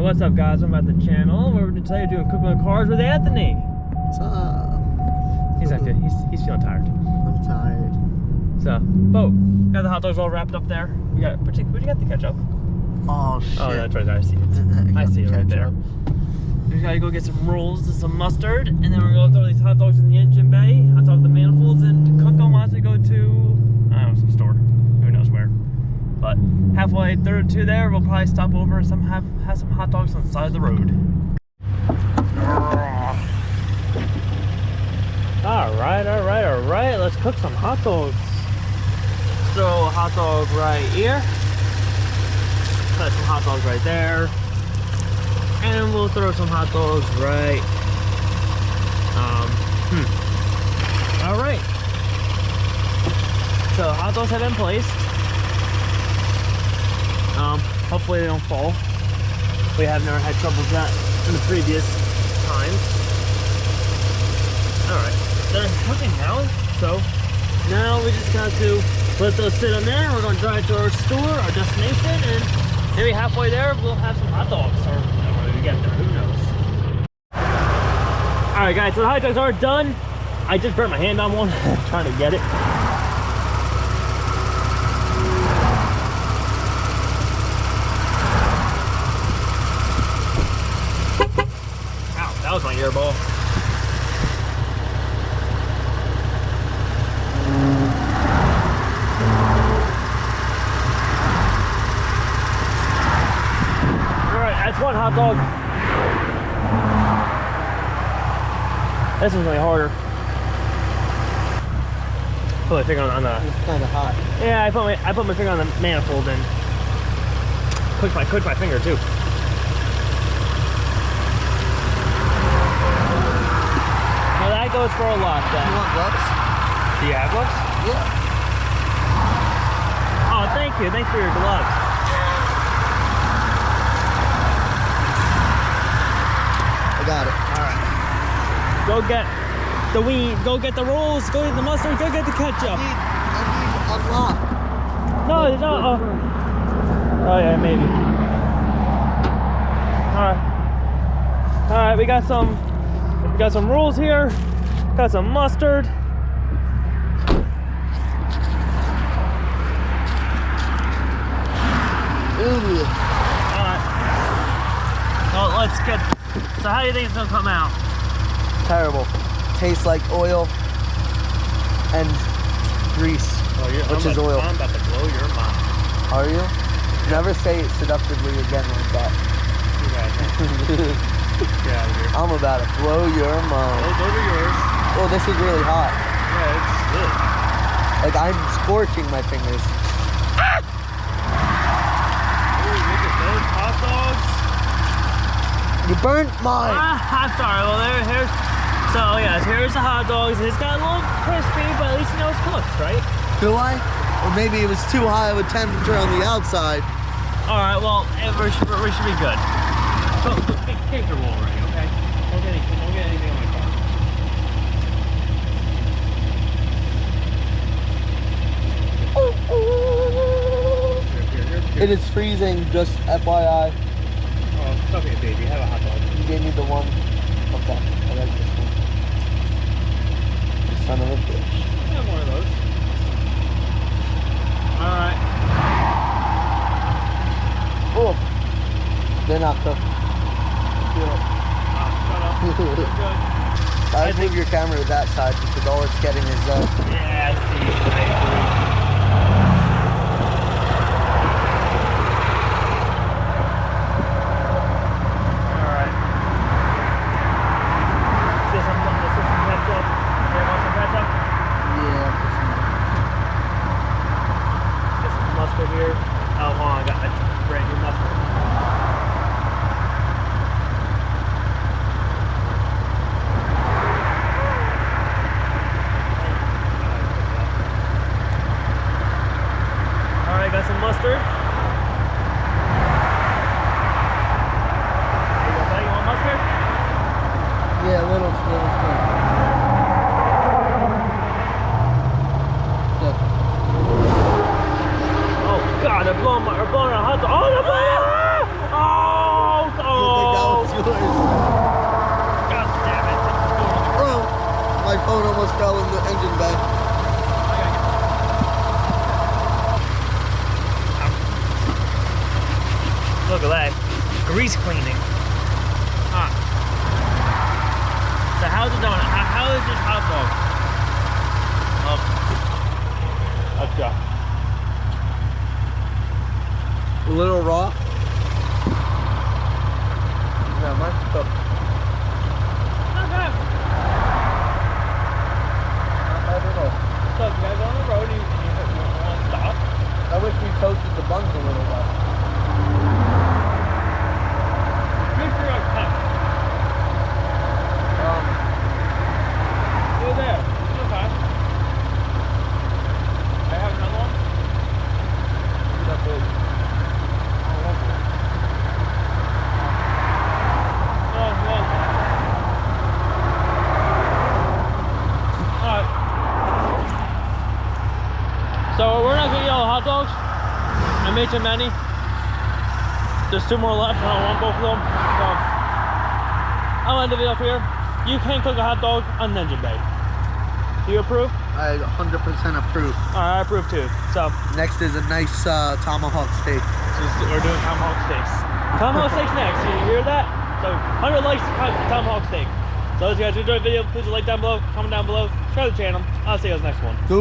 what's up guys? I'm at the channel where we're today doing cooking with cars with Anthony. What's up? He's not good. He's feeling tired. I'm tired. So, Bo, got the hot dogs all wrapped up there. We got, where'd you get the ketchup? Oh shit. Oh, that's right there. I see it. I see it right there. We gotta go get some rolls and some mustard, and then we're gonna throw these hot dogs in the engine bay, on top of the manifolds, and cook them as we go to, I don't know, some store. Who knows where. But halfway through to there, we'll probably stop over and have some hot dogs on the side of the road. Alright. Let's cook some hot dogs. Throw a hot dog right here. Put some hot dogs right there. And we'll throw some hot dogs right. Alright. So hot dogs have been placed. Hopefully they don't fall. We have never had trouble with that in the previous times. Alright. They're cooking now, so now we just got to let those sit on there. We're going to drive to our store, our destination, and maybe halfway there we'll have some hot dogs, or whenever we get there, who knows. Alright guys, so the hot dogs are done. I just burnt my hand on one, trying to get it. Ow, that was my ear ball. That's one hot dog. This one's really harder. Put my finger on the. It's kind of hot. Yeah, I put my finger on the manifold and cooked my finger too. Well, that goes for a lot then. You want gloves? Do you have gloves? Yeah. Oh, thank you. Thanks for your gloves. Got it. Alright. Go get the weed, go get the rolls, go get the mustard, go get the ketchup. I need a lot. No, there's no. Oh yeah, maybe. Alright. Alright, we got some rolls here. Got some mustard. Ooh. Alright. Well, let's get. So how do you think it's gonna come out? Terrible. Tastes like oil and grease, which is oil. I'm about to blow your mind. Are you? Never say it seductively again like that. Get out of here. I'm about to blow your mind. Those are yours. Oh, this is really hot. Yeah, it's good. Like I'm scorching my fingers. Ooh, look at those hot dogs. You burnt mine. I'm sorry. Well, here's. So yes, here's the hot dogs. It's got a little crispy, but at least you know it's cooked, right? Do I? Or maybe it was too high of a temperature on the outside. All right. Well, we should be good. So, take your roll ready, okay? Don't get anything on my car. Here. It is freezing, just FYI. Oh, it's okay, baby. Have a hot dog. You gave me the one. Okay, I like this one. You son of a bitch. I have one of those. Alright. Oh, they're not cooked. Shut up. I think your camera to that side because all it's getting is Yeah, I see. Here. Oh, hold on, I got a brand new mustard. that grease cleaning. Hot. So how's it doing? How is this hot dog? Let's go. A little raw. Yeah, mine's cooked. Not bad. Not bad at all. So if you guys are on the road and you want to stop, I wish we toasted the buns a little less. make sure you're on Go there. It's okay. I have another one. Maybe that big. Alright. So we're not gonna eat all the hot dogs. I made too many. There's 2 more left and I want both of them. So I'll end the video here. You can cook a hot dog on Ninja Bay. Do you approve? I 100% approve. Alright, I approve too. So Next is a nice tomahawk steak. we're doing tomahawk steaks. Tomahawk steaks next. You hear that? So 100 likes for tomahawk steak. So if you guys enjoyed the video, please like down below, comment down below, subscribe to the channel. I'll see you guys next one.